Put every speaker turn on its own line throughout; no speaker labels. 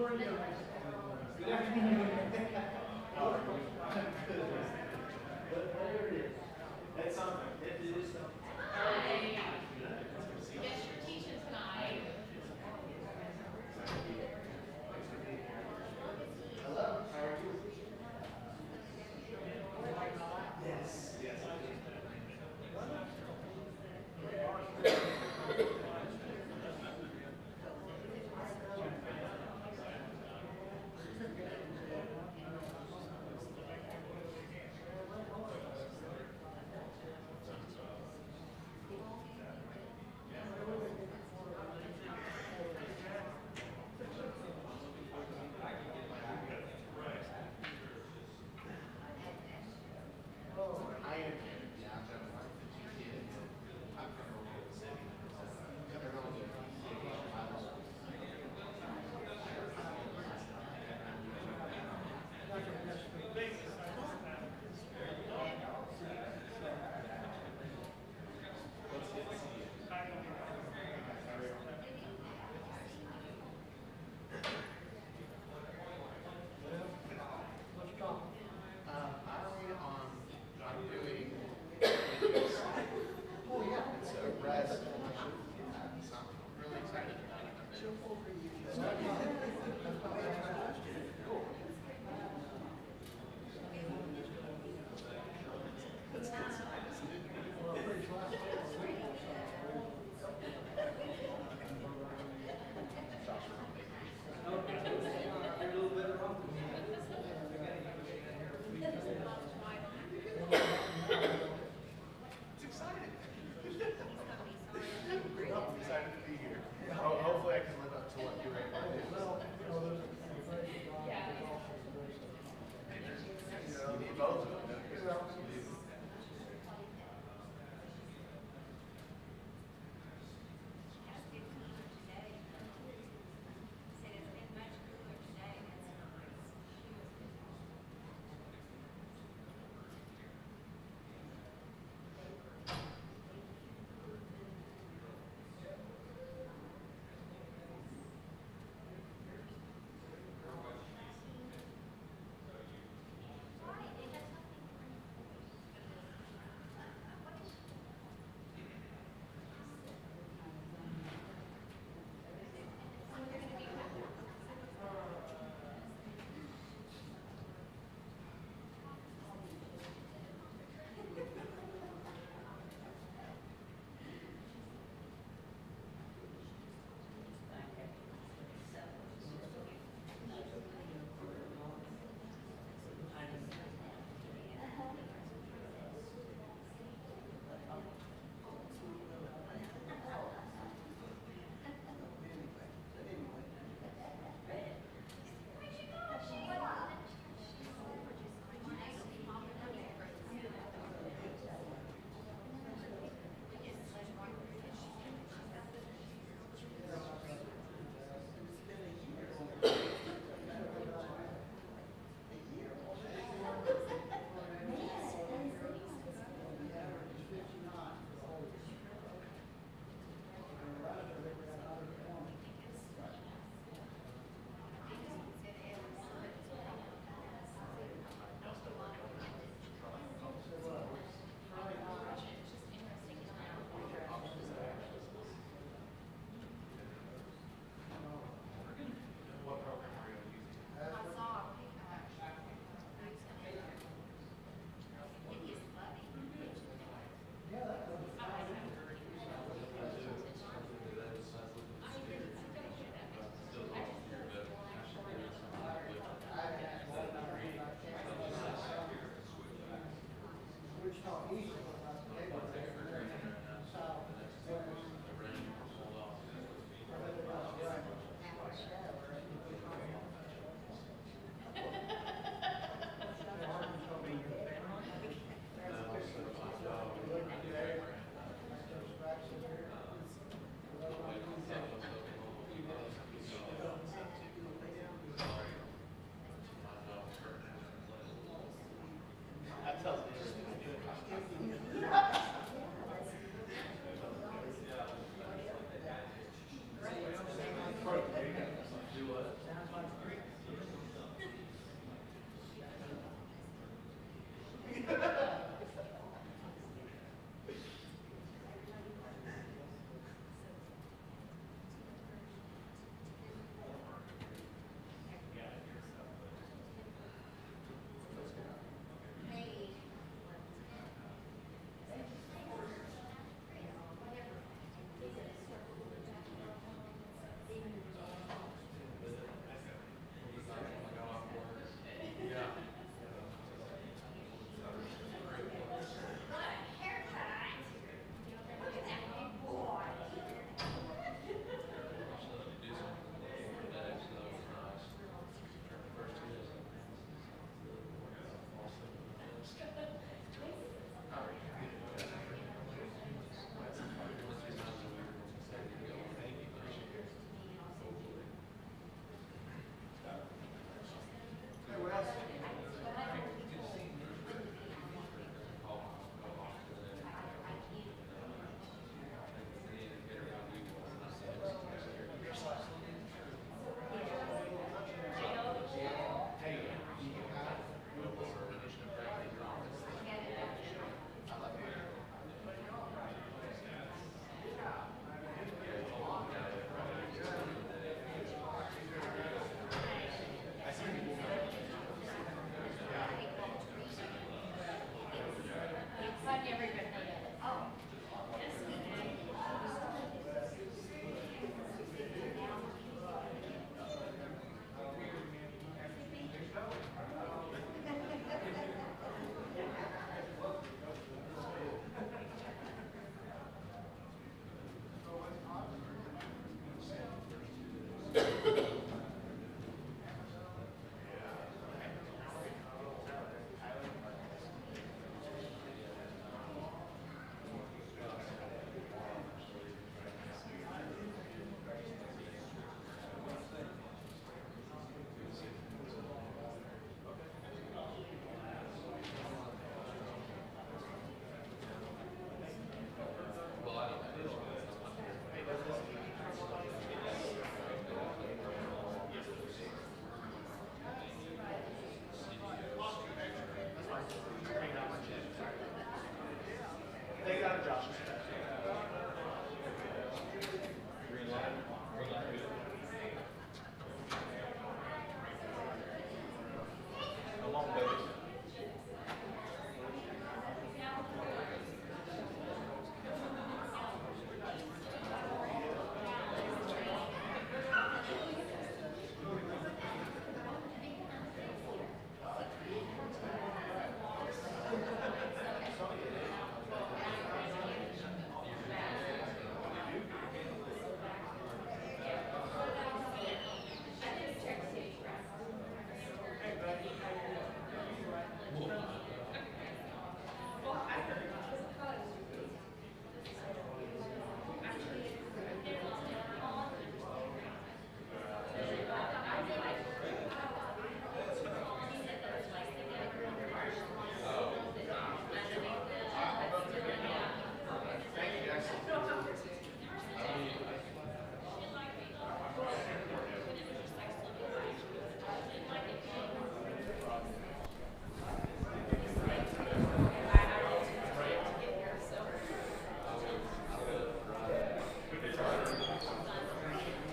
Good afternoon. How are you? I'm good. But there it is. That's something. It is something.
Hi.
Good.
Guess you're teaching tonight.
Hello. How are you? Yes. Yes.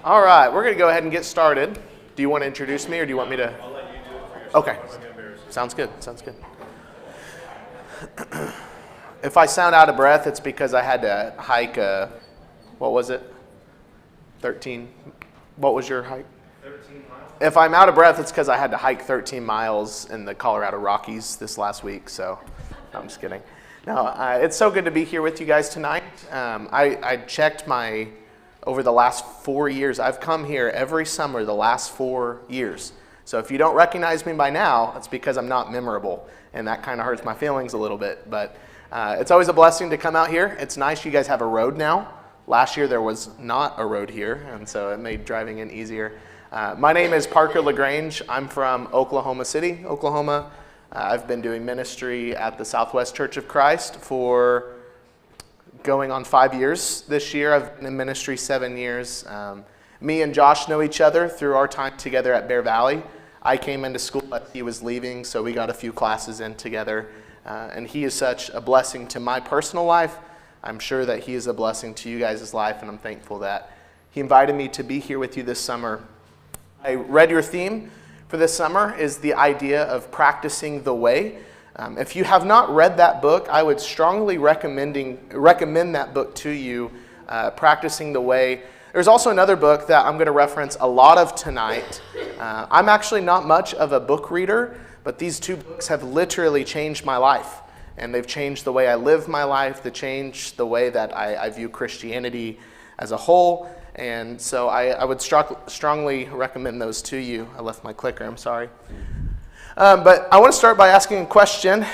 All right, we're going to go ahead and get started. Do you want to introduce me or do you want me to?
I'll let you do it for yourself.
Okay.
I'm gonna embarrass you.
Sounds good. Sounds good. If I sound out of breath, it's because I had to hike, what was it? 13. What was your hike?
13 miles.
If I'm out of breath, it's because I had to hike 13 miles in the Colorado Rockies this last week. So I'm just kidding. No, it's so good to be here with you guys tonight. I checked over the last 4 years. I've come here every summer the last 4 years. So if you don't recognize me by now, it's because I'm not memorable. And that kind of hurts my feelings a little bit. But it's always a blessing to come out here. It's nice you guys have a road now. Last year there was not a road here, and so it made driving in easier. My name is Parker LaGrange. I'm from Oklahoma City, Oklahoma. I've been doing ministry at the Southwest Church of Christ for going on 5 years this year. I've been in ministry 7 years. Me and Josh know each other through our time together at Bear Valley. I came into school as he was leaving, so we got a few classes in together. And he is such a blessing to my personal life. I'm sure that he is a blessing to you guys' life, and I'm thankful that he invited me to be here with you this summer. I read your theme for this summer is the idea of practicing the way. If you have not read that book, I would strongly recommend that book to you, Practicing the Way. There's also another book that I'm going to reference a lot of tonight. I'm actually not much of a book reader, but these two books have literally changed my life. And they've changed the way I live my life. They changed the way that I view Christianity as a whole. And so I would strongly recommend those to you. I left my clicker, I'm sorry. But I want to start by asking a question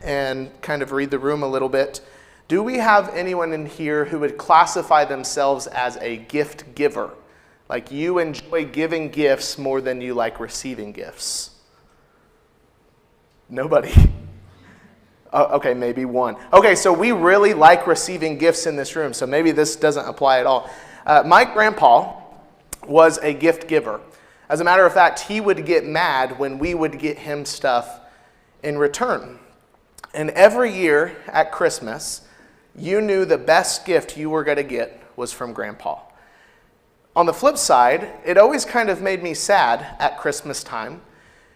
and kind of read the room a little bit. Do we have anyone in here who would classify themselves as a gift giver? Like you enjoy giving gifts more than you like receiving gifts? Nobody. Okay, maybe one. Okay, so we really like receiving gifts in this room, so maybe this doesn't apply at all. My grandpa was a gift giver. As a matter of fact, he would get mad when we would get him stuff in return. And every year at Christmas, you knew the best gift you were going to get was from Grandpa. On the flip side, it always kind of made me sad at Christmas time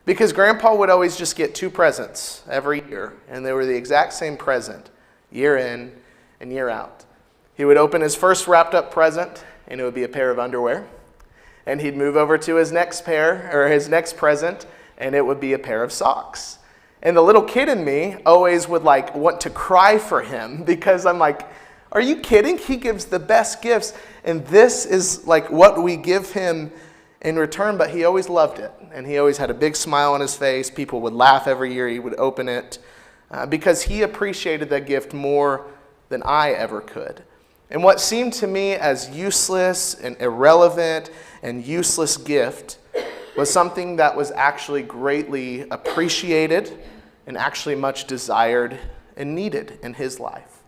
because Grandpa would always just get 2 presents every year, and they were the exact same present, year in and year out. He would open his first wrapped up present, and it would be a pair of underwear. And he'd move over to his next present, and it would be a pair of socks. And the little kid in me always would want to cry for him because I'm like, are you kidding? He gives the best gifts, and this is what we give him in return, but he always loved it. And he always had a big smile on his face. People would laugh every year he would open it because he appreciated that gift more than I ever could. And what seemed to me as useless and irrelevant and useless gift was something that was actually greatly appreciated and actually much desired and needed in his life.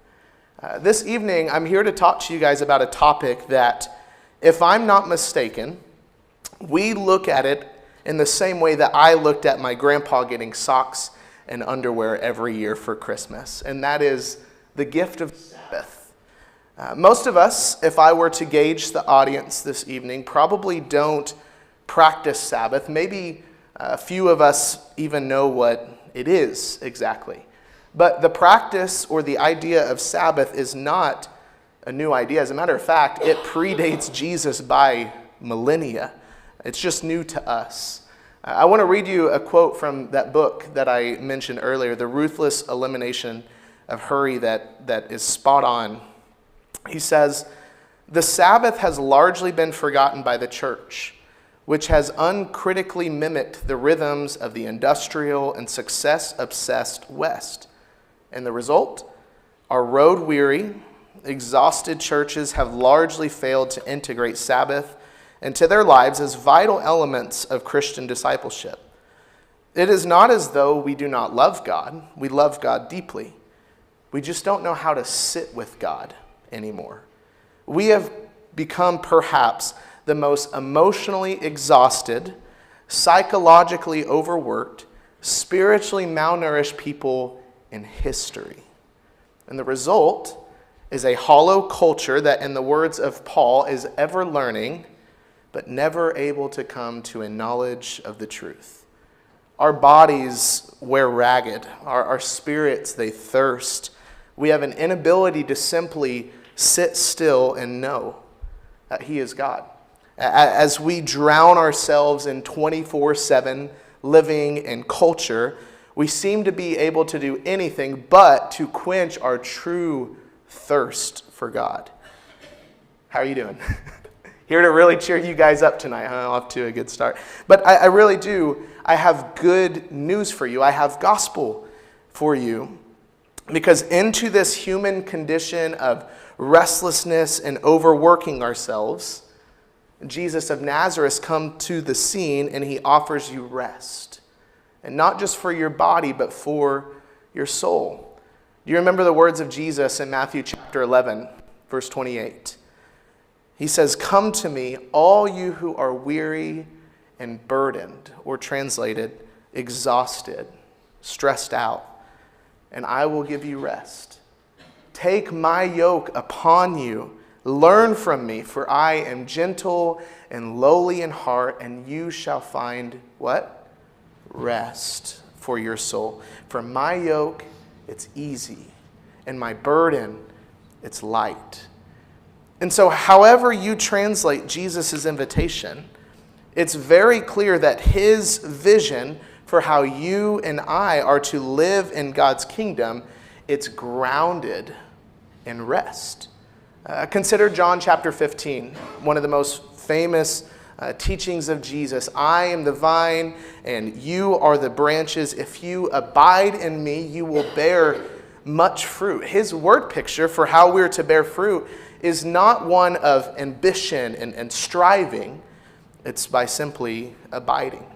This evening, I'm here to talk to you guys about a topic that, if I'm not mistaken, we look at it in the same way that I looked at my grandpa getting socks and underwear every year for Christmas, and that is the gift of Sabbath. Most of us, if I were to gauge the audience this evening, probably don't practice Sabbath. Maybe a few of us even know what it is exactly. But the practice or the idea of Sabbath is not a new idea. As a matter of fact, it predates Jesus by millennia. It's just new to us. I want to read you a quote from that book that I mentioned earlier, The Ruthless Elimination of Hurry, that is spot on. He says, "The Sabbath has largely been forgotten by the church, which has uncritically mimicked the rhythms of the industrial and success-obsessed West. And the result? Our road-weary, exhausted churches have largely failed to integrate Sabbath into their lives as vital elements of Christian discipleship. It is not as though we do not love God. We love God deeply. We just don't know how to sit with God anymore. We have become perhaps the most emotionally exhausted, psychologically overworked, spiritually malnourished people in history. And the result is a hollow culture that, in the words of Paul, is ever learning but never able to come to a knowledge of the truth. Our bodies wear ragged. Our spirits, they thirst. We have an inability to simply sit still and know that He is God. As we drown ourselves in 24/7 living and culture, we seem to be able to do anything but to quench our true thirst for God. How are you doing? Here to really cheer you guys up tonight. Off to a good start. But I really do. I have good news for you. I have gospel for you. Because into this human condition of restlessness and overworking ourselves, Jesus of Nazareth comes to the scene and He offers you rest. And not just for your body, but for your soul. Do you remember the words of Jesus in Matthew chapter 11, verse 28? He says, "Come to me, all you who are weary and burdened," or translated, exhausted, stressed out, "and I will give you rest. Take my yoke upon you. Learn from me, for I am gentle and lowly in heart, and you shall find" what? Rest for your soul. "For my yoke, it's easy, and my burden, it's light." And so however you translate Jesus' invitation, it's very clear that His vision for how you and I are to live in God's kingdom, it's grounded in rest. Consider John chapter 15, one of the most famous teachings of Jesus. "I am the vine, and you are the branches. If you abide in me, you will bear much fruit." His word picture for how we're to bear fruit is not one of ambition and striving. It's by simply abiding.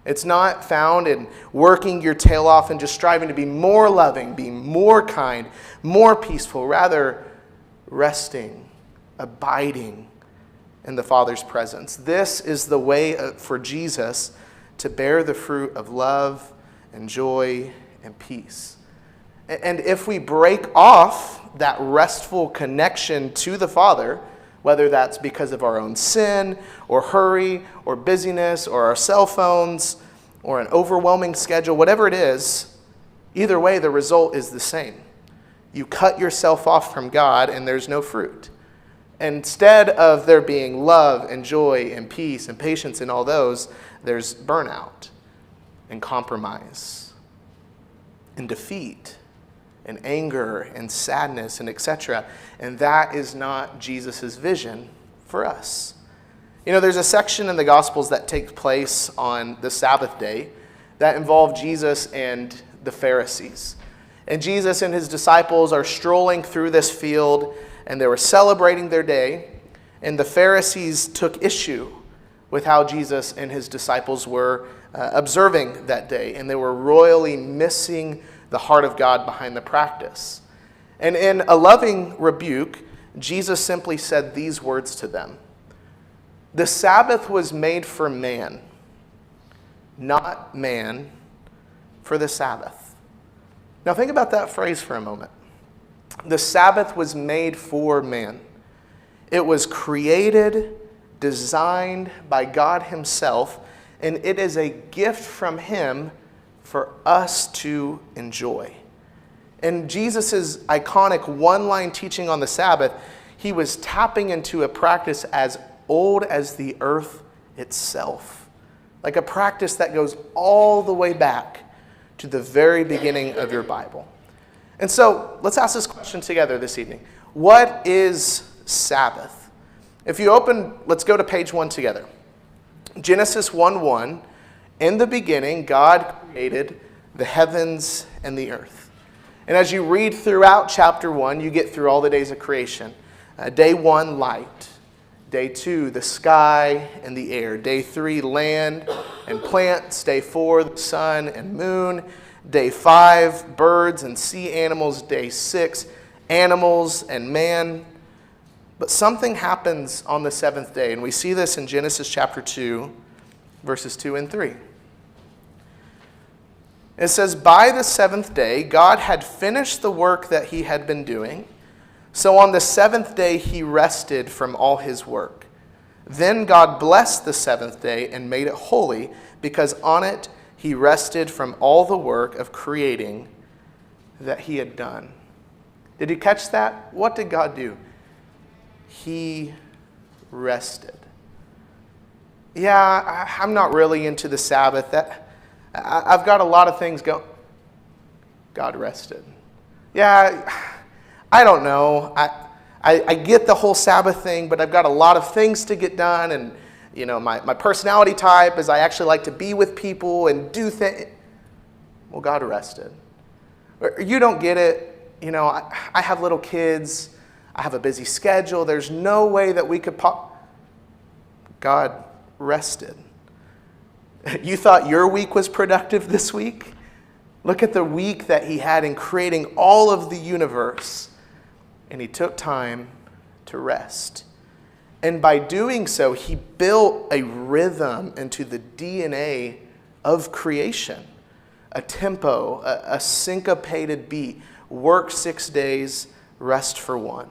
It's not found in working your tail off and just striving to be more loving, be more kind, more peaceful. Rather, resting, abiding in the Father's presence. This is the way for Jesus to bear the fruit of love and joy and peace. And if we break off that restful connection to the Father, whether that's because of our own sin or hurry or busyness or our cell phones or an overwhelming schedule, whatever it is, either way, the result is the same. You cut yourself off from God and there's no fruit. Instead of there being love and joy and peace and patience and all those, there's burnout and compromise and defeat and anger and sadness and etc. And that is not Jesus' vision for us. You know, there's a section in the Gospels that takes place on the Sabbath day that involve Jesus and the Pharisees. And Jesus and His disciples are strolling through this field, and they were celebrating their day, and the Pharisees took issue with how Jesus and His disciples were observing that day, and they were royally missing the heart of God behind the practice. And in a loving rebuke, Jesus simply said these words to them: "The Sabbath was made for man, not man for the Sabbath." Now think about that phrase for a moment. The Sabbath was made for man. It was created, designed by God Himself, and it is a gift from Him for us to enjoy. In Jesus' iconic one-line teaching on the Sabbath, He was tapping into a practice as old as the earth itself, like a practice that goes all the way back to the very beginning of your Bible. And so let's ask this question together this evening. What is Sabbath? If you open, let's go to page 1 together. Genesis 1:1, "In the beginning, God created the heavens and the earth." And as you read throughout chapter 1, you get through all the days of creation. Day 1, light. Day 2, the sky and the air. Day 3, land and plants. Day 4, the sun and moon. Day 5, birds and sea animals. Day 6, animals and man. But something happens on the seventh day, and we see this in Genesis chapter 2, verses 2 and 3. It says, "By the seventh day, God had finished the work that He had been doing. So on the seventh day, He rested from all His work. Then God blessed the seventh day and made it holy, because on it he rested from all the work of creating that he had done. Did you catch that? What did God do? He rested. Yeah, I'm not really into the Sabbath. I've got a lot of things going. God rested. Yeah, I don't know. I get the whole Sabbath thing, but I've got a lot of things to get done, and my personality type is I actually like to be with people and do things. Well, God rested. You don't get it. I have little kids. I have a busy schedule. There's no way that we could God rested. You thought your week was productive this week? Look at the week that he had in creating all of the universe. And he took time to rest. And by doing so, he built a rhythm into the DNA of creation. A tempo, a syncopated beat. Work 6 days, rest for one.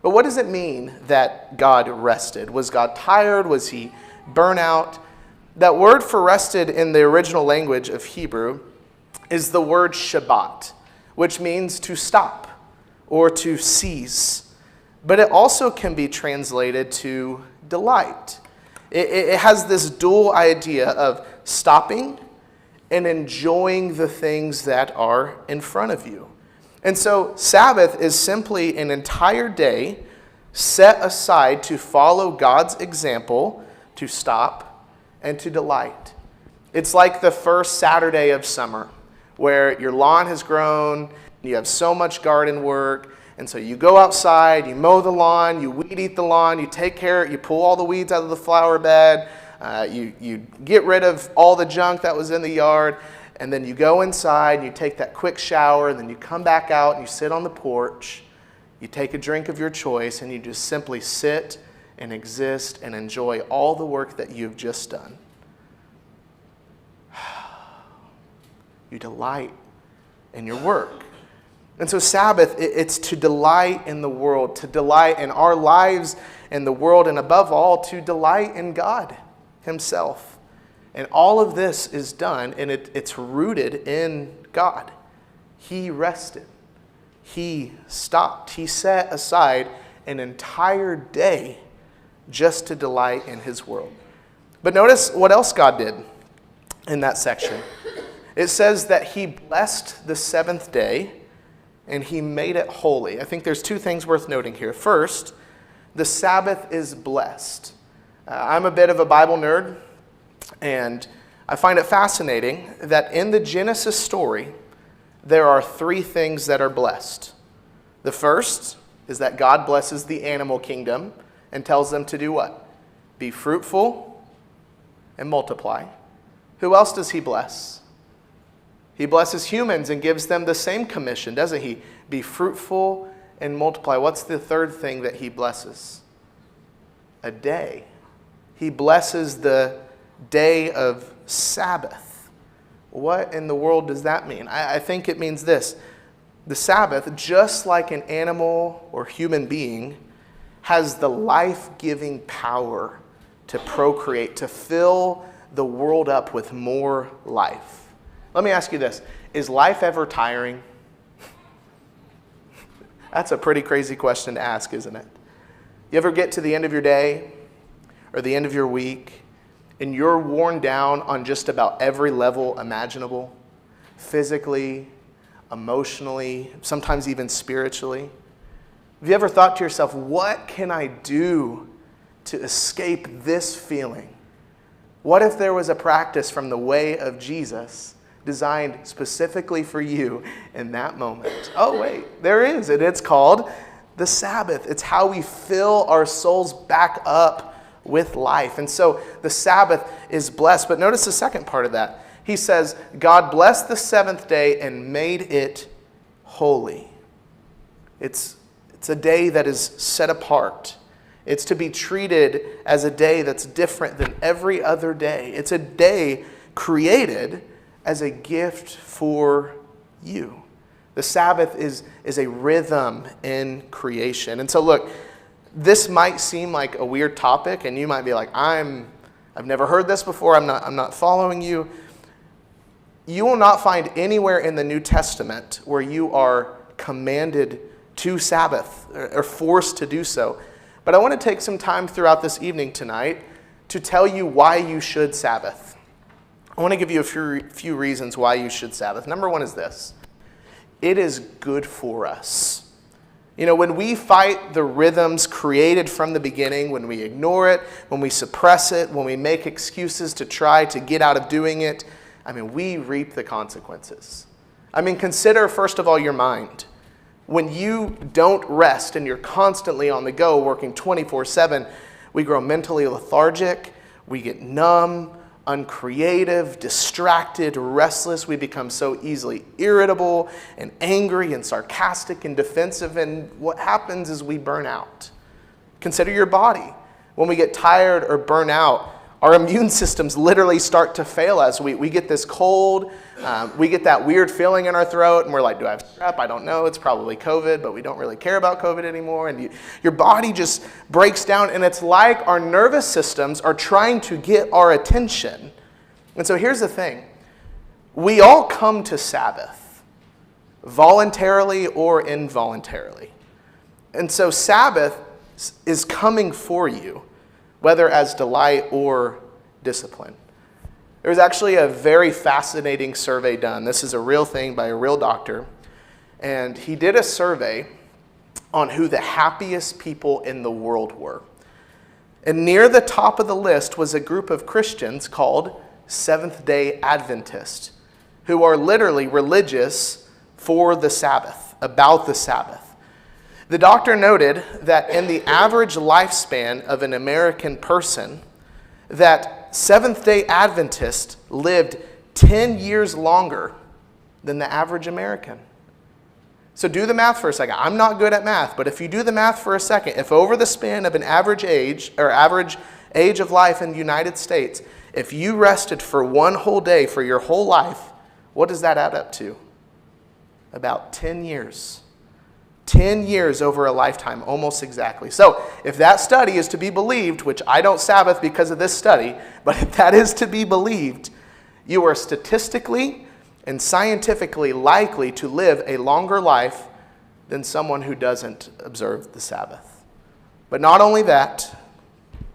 But what does it mean that God rested? Was God tired? Was he burnt out? That word for rested in the original language of Hebrew is the word Shabbat, which means to stop or to cease. But it also can be translated to delight. It has this dual idea of stopping and enjoying the things that are in front of you. And so Sabbath is simply an entire day set aside to follow God's example, to stop and to delight. It's like the first Saturday of summer, where your lawn has grown, you have so much garden work, and so you go outside, you mow the lawn, you weed eat the lawn, you take care, you pull all the weeds out of the flower bed, you get rid of all the junk that was in the yard, and then you go inside, and you take that quick shower, and then you come back out and you sit on the porch, you take a drink of your choice, and you just simply sit and exist and enjoy all the work that you've just done. You delight in your work. And so Sabbath, it's to delight in the world, to delight in our lives and the world, and above all, to delight in God himself. And all of this is done, and it's rooted in God. He rested. He stopped. He set aside an entire day just to delight in his world. But notice what else God did in that section. It says that he blessed the seventh day and he made it holy. I think there's two things worth noting here. First, the Sabbath is blessed. I'm a bit of a Bible nerd, and I find it fascinating that in the Genesis story, there are three things that are blessed. The first is that God blesses the animal kingdom and tells them to do what? Be fruitful and multiply. Who else does he bless? He blesses humans and gives them the same commission, doesn't he? Be fruitful and multiply. What's the third thing that he blesses? A day. He blesses the day of Sabbath. What in the world does that mean? I think it means this. The Sabbath, just like an animal or human being, has the life-giving power to procreate, to fill the world up with more life. Let me ask you this. Is life ever tiring? That's a pretty crazy question to ask, isn't it? You ever get to the end of your day or the end of your week and you're worn down on just about every level imaginable? Physically, emotionally, sometimes even spiritually. Have you ever thought to yourself, what can I do to escape this feeling? What if there was a practice from the way of Jesus designed specifically for you in that moment? Oh, wait, there is. And it's called the Sabbath. It's how we fill our souls back up with life. And so the Sabbath is blessed. But notice the second part of that. He says, God blessed the seventh day and made it holy. It's a day that is set apart. It's to be treated as a day that's different than every other day. It's a day created as a gift for you. The Sabbath is a rhythm in creation. And so look, this might seem like a weird topic, and you might be like, I've never heard this before, I'm not following you. You will not find anywhere in the New Testament where you are commanded to Sabbath or forced to do so. But I want to take some time throughout this evening tonight to tell you why you should Sabbath. I want to give you a few reasons why you should Sabbath. Number one is this: it is good for us. You know, when we fight the rhythms created from the beginning, when we ignore it, when we suppress it, when we make excuses to try to get out of doing it, we reap the consequences. Consider, first of all, your mind. When you don't rest and you're constantly on the go, working 24/7, we grow mentally lethargic, we get numb, uncreative, distracted, restless. We become so easily irritable and angry and sarcastic and defensive, and what happens is we burn out. Consider your body. When we get tired or burn out, our immune systems literally start to fail us. We get this cold, we get that weird feeling in our throat, and we're like, do I have strep? I don't know. It's probably COVID, but we don't really care about COVID anymore. And your body just breaks down, and it's like our nervous systems are trying to get our attention. And so here's the thing. We all come to Sabbath, voluntarily or involuntarily. And so Sabbath is coming for you, whether as delight or discipline. There was actually a very fascinating survey done. This is a real thing by a real doctor. And he did a survey on who the happiest people in the world were. And near the top of the list was a group of Christians called Seventh-day Adventists, who are literally religious for the Sabbath, about the Sabbath. The doctor noted that in the average lifespan of an American person, that Seventh-day Adventists lived 10 years longer than the average American. So do the math for a second. I'm not good at math, but if you do the math for a second, if over the span of an average age of life in the United States, if you rested for one whole day for your whole life, what does that add up to? About 10 years. 10 years over a lifetime, almost exactly. So if that study is to be believed, which I don't Sabbath because of this study, but if that is to be believed, you are statistically and scientifically likely to live a longer life than someone who doesn't observe the Sabbath. But not only that,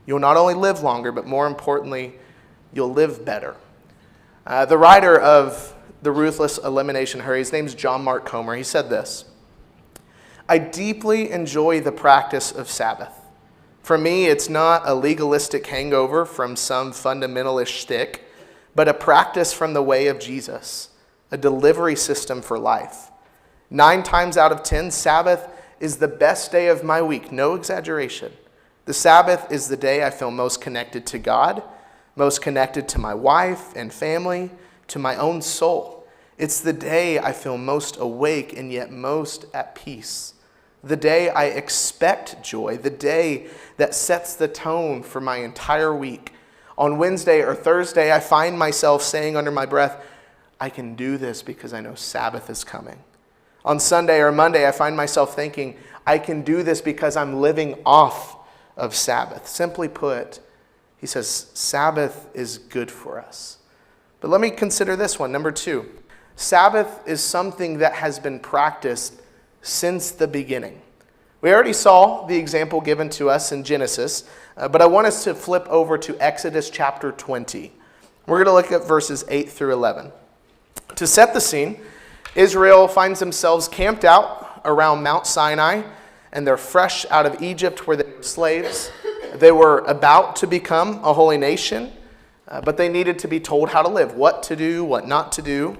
you'll not only live longer, but more importantly, you'll live better. The writer of The Ruthless Elimination Hurry, his name's John Mark Comer, he said this: I deeply enjoy the practice of Sabbath. For me, it's not a legalistic hangover from some fundamentalist shtick, but a practice from the way of Jesus, a delivery system for life. 9 times out of 10, Sabbath is the best day of my week, no exaggeration. The Sabbath is the day I feel most connected to God, most connected to my wife and family, to my own soul. It's the day I feel most awake and yet most at peace. The day I expect joy, the day that sets the tone for my entire week. On Wednesday or Thursday, I find myself saying under my breath, I can do this because I know Sabbath is coming. On Sunday or Monday, I find myself thinking, I can do this because I'm living off of Sabbath. Simply put, he says, Sabbath is good for us. But let me consider this one. Number 2, Sabbath is something that has been practiced since the beginning. We already saw the example given to us in Genesis, but I want us to flip over to Exodus chapter 20. We're going to look at verses 8 through 11. To set the scene, Israel finds themselves camped out around Mount Sinai, and they're fresh out of Egypt where they were slaves. They were about to become a holy nation, but they needed to be told how to live, what to do, what not to do.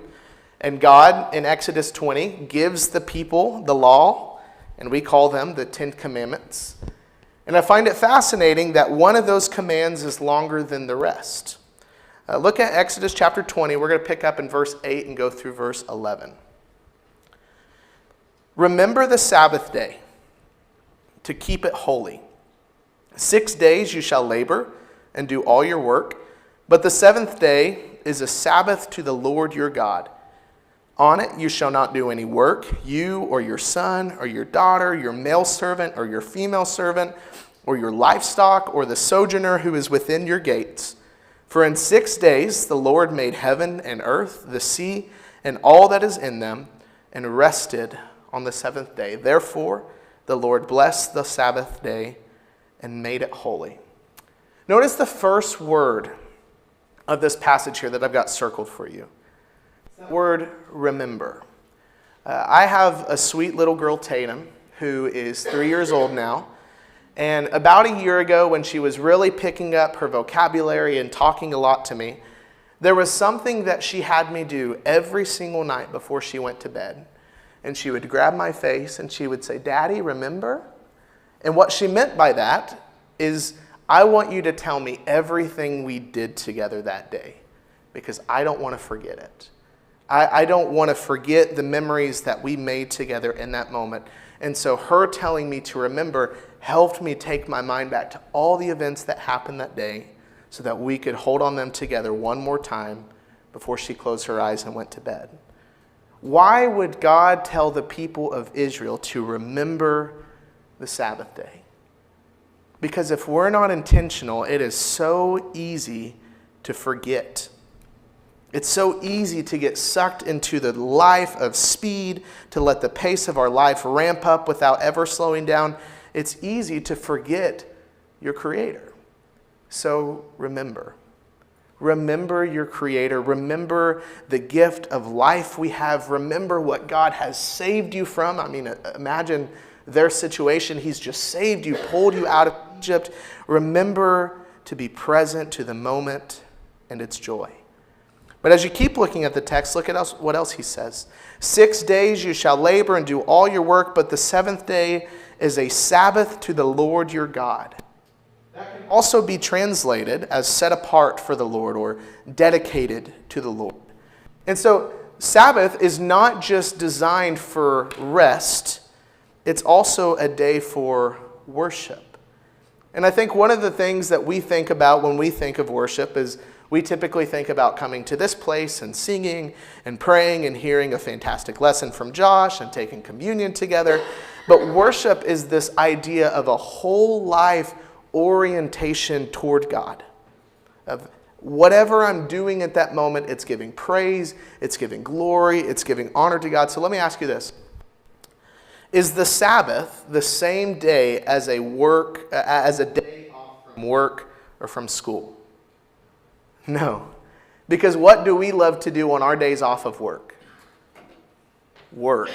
And God, in Exodus 20, gives the people the law, and we call them the 10 Commandments. And I find it fascinating that one of those commands is longer than the rest. Look at Exodus chapter 20. We're going to pick up in verse 8 and go through verse 11. Remember the Sabbath day to keep it holy. 6 days you shall labor and do all your work, but the 7th day is a Sabbath to the Lord your God. On it you shall not do any work, you or your son or your daughter, your male servant or your female servant, or your livestock or the sojourner who is within your gates. For in 6 days the Lord made heaven and earth, the sea, and all that is in them, and rested on the seventh day. Therefore the Lord blessed the Sabbath day and made it holy. Notice the first word of this passage here that I've got circled for you. The word remember. I have a sweet little girl, Tatum, who is 3 years old now. And about a year ago, when she was really picking up her vocabulary and talking a lot to me, there was something that she had me do every single night before she went to bed. And she would grab my face and she would say, "Daddy, remember?" And what she meant by that is, I want you to tell me everything we did together that day, because I don't want to forget it. I don't want to forget the memories that we made together in that moment. And so her telling me to remember helped me take my mind back to all the events that happened that day so that we could hold on them together one more time before she closed her eyes and went to bed. Why would God tell the people of Israel to remember the Sabbath day? Because if we're not intentional, it is so easy to forget. It's so easy to get sucked into the life of speed, to let the pace of our life ramp up without ever slowing down. It's easy to forget your Creator. So remember. Remember your Creator. Remember the gift of life we have. Remember what God has saved you from. I mean, imagine their situation. He's just saved you, pulled you out of Egypt. Remember to be present to the moment and its joy. But as you keep looking at the text, look at what else he says. 6 days you shall labor and do all your work, but the seventh day is a Sabbath to the Lord your God. That can also be translated as set apart for the Lord or dedicated to the Lord. And so Sabbath is not just designed for rest, it's also a day for worship. And I think one of the things that we think about when we think of worship is we typically think about coming to this place and singing and praying and hearing a fantastic lesson from Josh and taking communion together. But worship is this idea of a whole life orientation toward God. Of whatever I'm doing at that moment, it's giving praise, it's giving glory, it's giving honor to God. So let me ask you this. Is the Sabbath the same day as a day off from work or from school? No. Because what do we love to do on our days off of work? Work.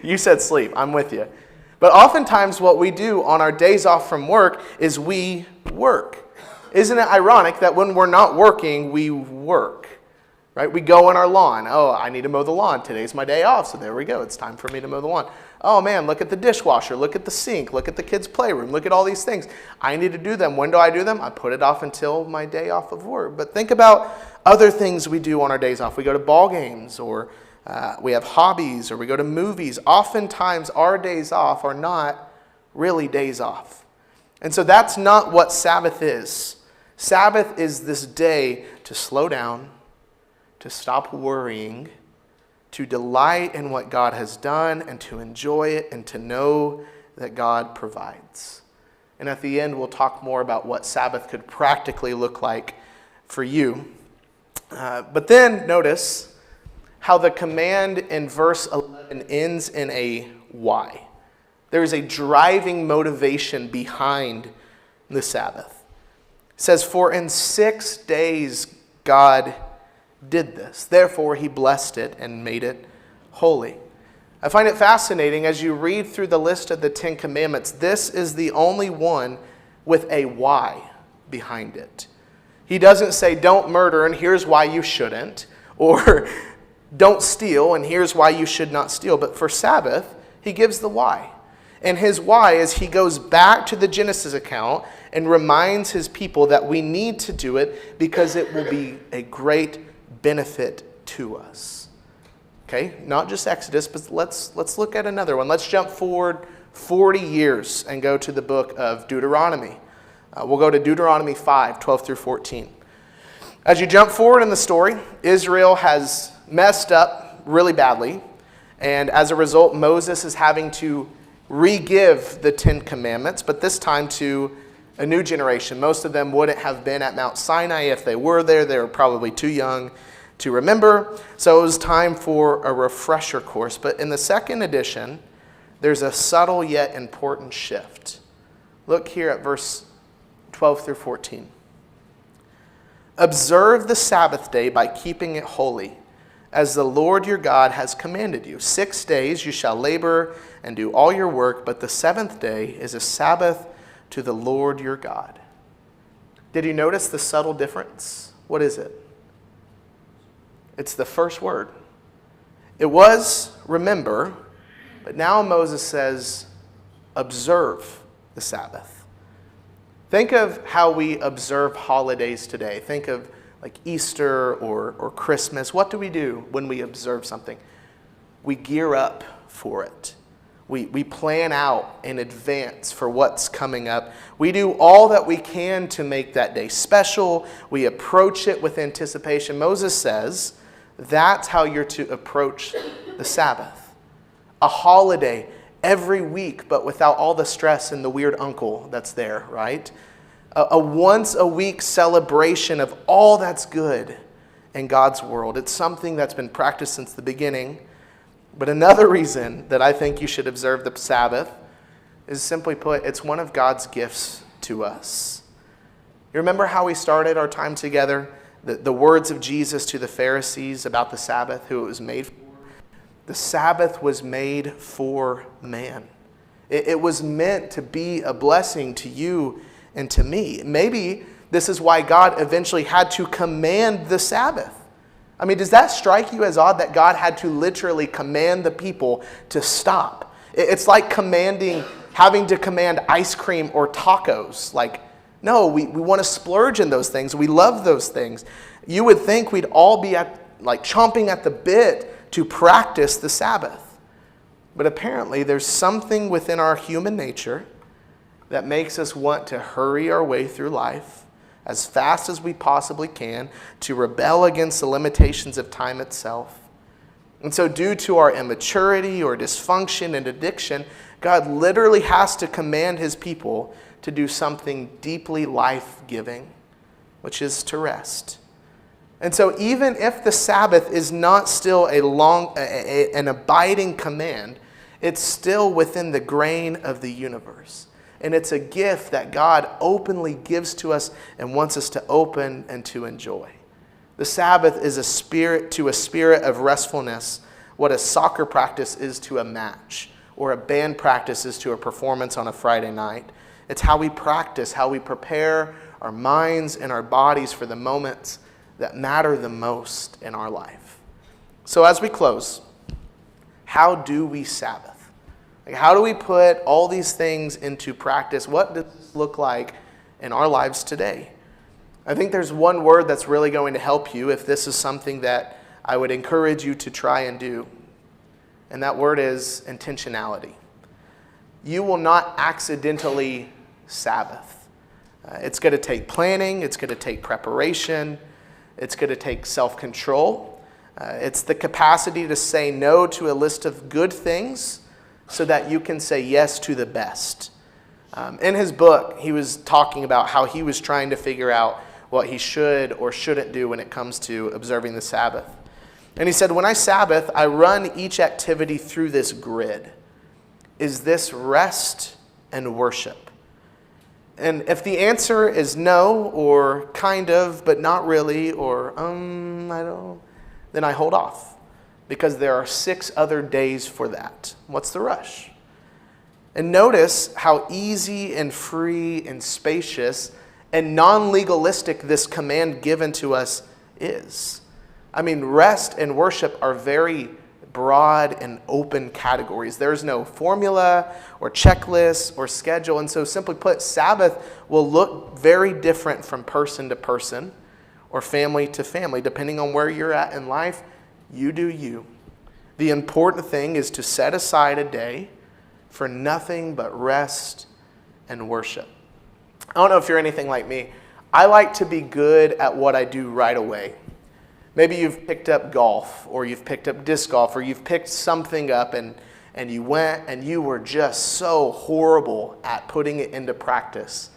You said sleep. I'm with you. But oftentimes what we do on our days off from work is we work. Isn't it ironic that when we're not working, we work? Right? We go on our lawn. Oh, I need to mow the lawn. Today's my day off, so there we go. It's time for me to mow the lawn. Oh man, look at the dishwasher. Look at the sink. Look at the kids' playroom. Look at all these things. I need to do them. When do I do them? I put it off until my day off of work. But think about other things we do on our days off. We go to ball games, or we have hobbies, or we go to movies. Oftentimes our days off are not really days off. And so that's not what Sabbath is. Sabbath is this day to slow down, to stop worrying, to delight in what God has done, and to enjoy it, and to know that God provides. And at the end, we'll talk more about what Sabbath could practically look like for you. But then notice how the command in verse 11 ends in a why. There is a driving motivation behind the Sabbath. It says, "For in 6 days God did this. Therefore he blessed it and made it holy." I find it fascinating as you read through the list of the 10 Commandments, this is the only one with a why behind it. He doesn't say don't murder and here's why you shouldn't, or don't steal and here's why you should not steal. But for Sabbath, he gives the why. And his why is he goes back to the Genesis account and reminds his people that we need to do it because it will be a great benefit to us. Okay, not just Exodus, but let's look at another one. Let's jump forward 40 years and go to the book of Deuteronomy. We'll go to Deuteronomy 5, 12 through 14. As you jump forward in the story, Israel has messed up really badly. And as a result, Moses is having to re-give the 10 Commandments, but this time to a new generation. Most of them wouldn't have been at Mount Sinai. If they were there, they were probably too young to remember. So it was time for a refresher course. But in the second edition, there's a subtle yet important shift. Look here at verse 12 through 14. Observe the Sabbath day by keeping it holy, as the Lord your God has commanded you. 6 days you shall labor and do all your work, but the seventh day is a Sabbath to the Lord your God. Did you notice the subtle difference? What is it? It's the first word. It was remember, but now Moses says observe the Sabbath. Think of how we observe holidays today. Think of like Easter or Christmas. What do we do when we observe something? We gear up for it. We plan out in advance for what's coming up. We do all that we can to make that day special. We approach it with anticipation. Moses says that's how you're to approach the Sabbath. A holiday every week, but without all the stress and the weird uncle that's there, right? A once-a-week celebration of all that's good in God's world. It's something that's been practiced since the beginning. But another reason that I think you should observe the Sabbath is, simply put, it's one of God's gifts to us. You remember how we started our time together? The words of Jesus to the Pharisees about the Sabbath, who it was made for. The Sabbath was made for man. It was meant to be a blessing to you and to me. Maybe this is why God eventually had to command the Sabbath. I mean, does that strike you as odd that God had to literally command the people to stop? It's like having to command ice cream or tacos. Like, no, we want to splurge in those things. We love those things. You would think we'd all be chomping at the bit to practice the Sabbath. But apparently there's something within our human nature that makes us want to hurry our way through life as fast as we possibly can, to rebel against the limitations of time itself. And so due to our immaturity or dysfunction and addiction, God literally has to command his people to do something deeply life-giving, which is to rest. And so even if the Sabbath is not still an abiding command, it's still within the grain of the universe. And it's a gift that God openly gives to us and wants us to open and to enjoy. The Sabbath is a spirit of restfulness, what a soccer practice is to a match, or a band practice is to a performance on a Friday night. It's how we practice, how we prepare our minds and our bodies for the moments that matter the most in our life. So as we close, how do we Sabbath? How do we put all these things into practice? What does this look like in our lives today? I think there's one word that's really going to help you if this is something that I would encourage you to try and do. And that word is intentionality. You will not accidentally Sabbath. It's going to take planning. It's going to take preparation. It's going to take self-control. It's the capacity to say no to a list of good things so that you can say yes to the best. In his book, he was talking about how he was trying to figure out what he should or shouldn't do when it comes to observing the Sabbath. And he said, when I Sabbath, I run each activity through this grid. Is this rest and worship? And if the answer is no, or kind of, but not really, or I don't, then I hold off. Because there are 6 other days for that. What's the rush? And notice how easy and free and spacious and non-legalistic this command given to us is. I mean, rest and worship are very broad and open categories. There's no formula or checklist or schedule. And so simply put, Sabbath will look very different from person to person or family to family. Depending on where you're at in life, you do you. The important thing is to set aside a day for nothing but rest and worship. I don't know if you're anything like me. I like to be good at what I do right away. Maybe you've picked up golf, or you've picked up disc golf, or you've picked something up and you went and you were just so horrible at putting it into practice.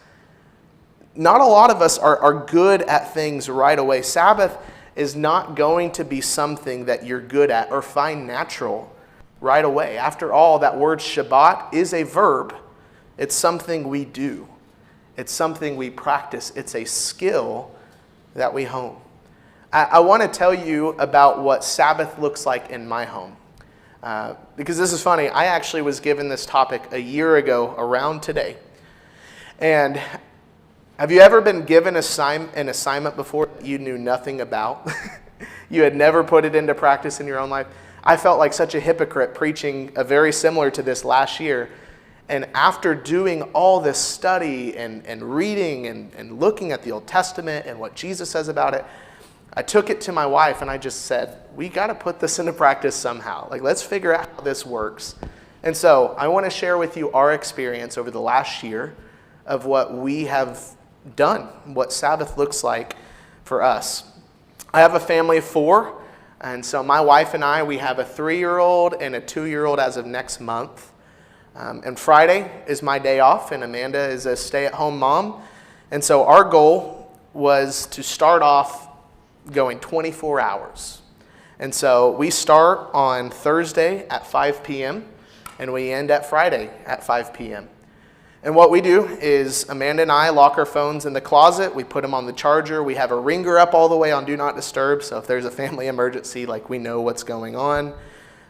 Not a lot of us are good at things right away. Sabbath is not going to be something that you're good at or find natural right away. After all, that word Shabbat is a verb. It's something we do. It's something we practice. It's a skill that we hone. I want to tell you about what Sabbath looks like in my home. Because this is funny. I actually was given this topic a year ago around today. And have you ever been given an assignment before that you knew nothing about? You had never put it into practice in your own life? I felt like such a hypocrite preaching a very similar to this last year. And after doing all this study and reading and looking at the Old Testament and what Jesus says about it, I took it to my wife and I just said, we got to put this into practice somehow. Like, let's figure out how this works. And so I want to share with you our experience over the last year of what we have done, what Sabbath looks like for us. I have a family of 4, and so my wife and I, we have a 3-year-old and a 2-year-old as of next month. And Friday is my day off, and Amanda is a stay-at-home mom. And so our goal was to start off going 24 hours. And so we start on Thursday at 5 p.m. and we end at Friday at 5 p.m. And what we do is Amanda and I lock our phones in the closet. We put them on the charger. We have a ringer up all the way on Do Not Disturb. So if there's a family emergency, like, we know what's going on.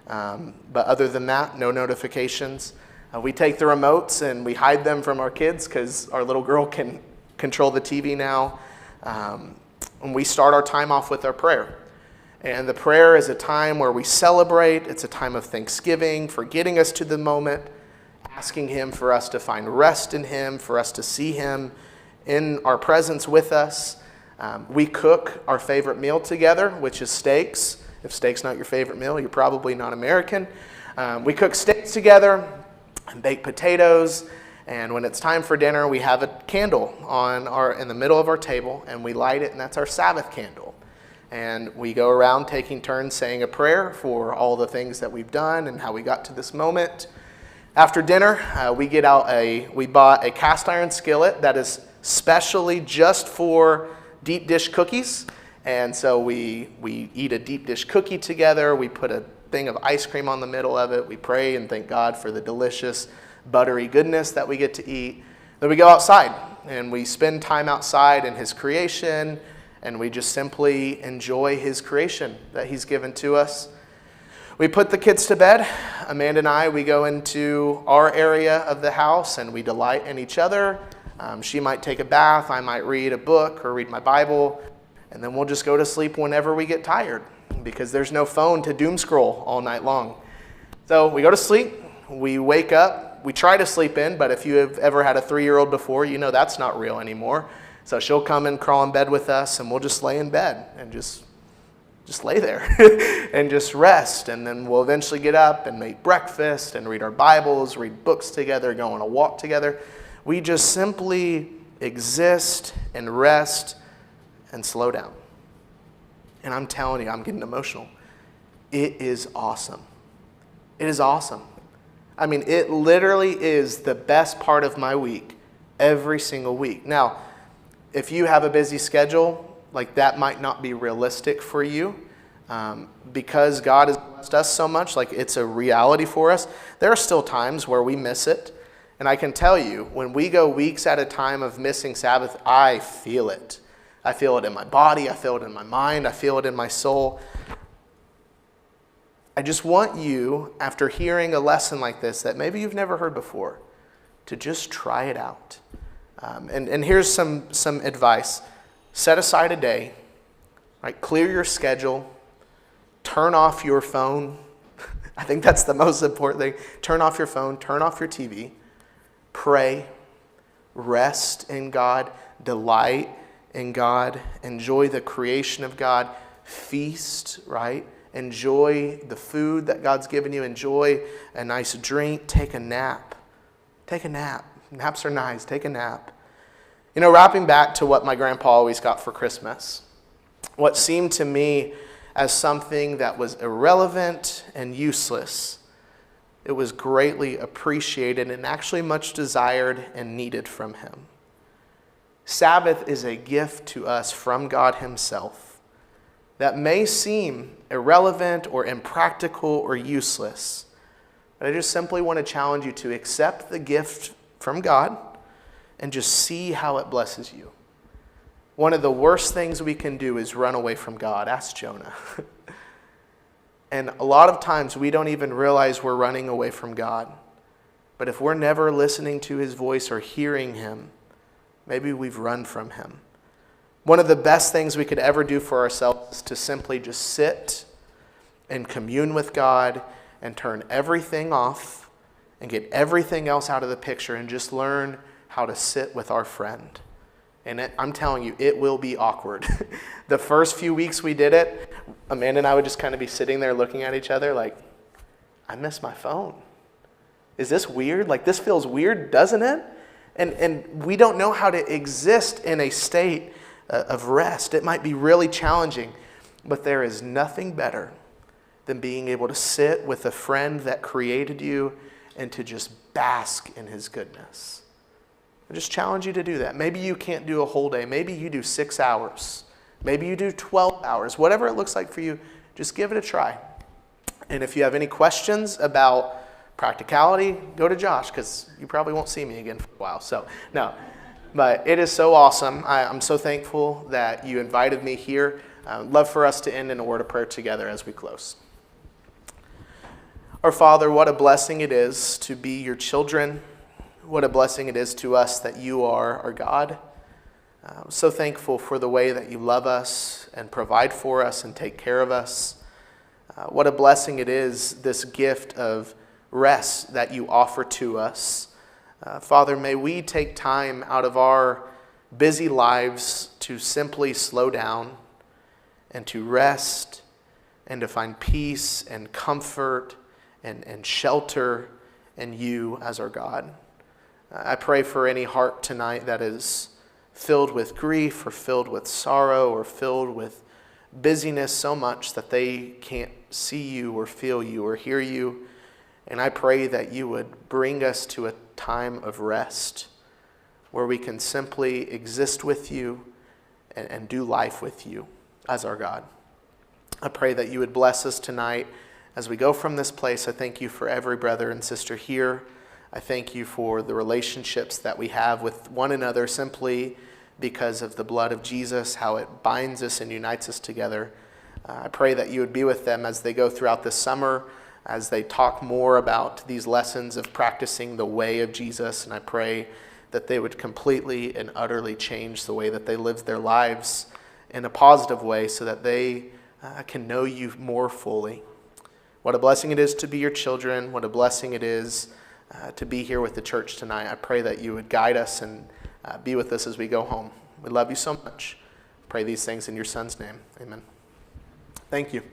But other than that, no notifications. We take the remotes and we hide them from our kids because our little girl can control the TV now. And we start our time off with our prayer. And the prayer is a time where we celebrate. It's a time of thanksgiving for getting us to the moment, asking Him for us to find rest in Him, for us to see Him in our presence with us. We cook our favorite meal together, which is steaks. If steak's not your favorite meal, you're probably not American. We cook steaks together and bake potatoes. And when it's time for dinner, we have a candle in the middle of our table, and we light it, and that's our Sabbath candle. And we go around taking turns saying a prayer for all the things that we've done and how we got to this moment. After dinner, we bought a cast iron skillet that is specially just for deep dish cookies. And so we eat a deep dish cookie together. We put a thing of ice cream on the middle of it. We pray and thank God for the delicious buttery goodness that we get to eat. Then we go outside and we spend time outside in His creation, and we just simply enjoy His creation that He's given to us. We put the kids to bed. Amanda and I, we go into our area of the house and we delight in each other. She might take a bath, I might read a book or read my Bible, and then we'll just go to sleep whenever we get tired because there's no phone to doom scroll all night long. So we go to sleep, we wake up, we try to sleep in, but if you have ever had a 3-year-old before, you know that's not real anymore. So she'll come and crawl in bed with us, and we'll just lay in bed and just lay there and just rest. And then we'll eventually get up and make breakfast and read our Bibles, read books together, go on a walk together. We just simply exist and rest and slow down. And I'm telling you, I'm getting emotional. It is awesome. It is awesome. I mean, it literally is the best part of my week every single week. Now, if you have a busy schedule, like, that might not be realistic for you because God has blessed us so much, like, it's a reality for us. There are still times where we miss it. And I can tell you, when we go weeks at a time of missing Sabbath, I feel it. I feel it in my body. I feel it in my mind. I feel it in my soul. I just want you, after hearing a lesson like this that maybe you've never heard before, to just try it out. And here's some advice. Set aside a day, right? Clear your schedule. Turn off your phone. I think that's the most important thing. Turn off your phone. Turn off your TV. Pray. Rest in God. Delight in God. Enjoy the creation of God. Feast, right? Enjoy the food that God's given you. Enjoy a nice drink. Take a nap. Take a nap. Naps are nice. Take a nap. You know, wrapping back to what my grandpa always got for Christmas. what seemed to me as something that was irrelevant and useless, it was greatly appreciated and actually much desired and needed from him. Sabbath is a gift to us from God himself that may seem irrelevant or impractical or useless, but I just simply want to challenge you to accept the gift from God and just see how it blesses you. One of the worst things we can do is run away from God. Ask Jonah. And a lot of times we don't even realize we're running away from God. But if we're never listening to his voice or hearing him, maybe we've run from him. One of the best things we could ever do for ourselves is to simply just sit and commune with God and turn everything off and get everything else out of the picture and just learn how to sit with our friend. And I'm telling you, it will be awkward. The first few weeks we did it, Amanda and I would just kind of be sitting there looking at each other like, I miss my phone. Is this weird? Like, this feels weird, doesn't it? And we don't know how to exist in a state of rest. It might be really challenging, but there is nothing better than being able to sit with a friend that created you and to just bask in his goodness. I just challenge you to do that. Maybe you can't do a whole day. Maybe you do 6 hours. Maybe you do 12 hours. Whatever it looks like for you, just give it a try. And if you have any questions about practicality, go to Josh, because you probably won't see me again for a while. So, no. But it is so awesome. I'm so thankful that you invited me here. Love for us to end in a word of prayer together as we close. Our Father, what a blessing it is to be your children. What a blessing it is to us that you are our God. I'm so thankful for the way that you love us and provide for us and take care of us. What a blessing it is, this gift of rest that you offer to us. Father, may we take time out of our busy lives to simply slow down and to rest and to find peace and comfort and shelter in you as our God. I pray for any heart tonight that is filled with grief or filled with sorrow or filled with busyness so much that they can't see you or feel you or hear you. And I pray that you would bring us to a time of rest where we can simply exist with you and do life with you as our God. I pray that you would bless us tonight as we go from this place. I thank you for every brother and sister here. I thank you for the relationships that we have with one another simply because of the blood of Jesus, how it binds us and unites us together. I pray that you would be with them as they go throughout this summer, as they talk more about these lessons of practicing the way of Jesus. And I pray that they would completely and utterly change the way that they live their lives in a positive way so that they can know you more fully. What a blessing it is to be your children. What a blessing it is to be here with the church tonight. I pray that you would guide us and be with us as we go home. We love you so much. Pray these things in your Son's name. Amen. Thank you.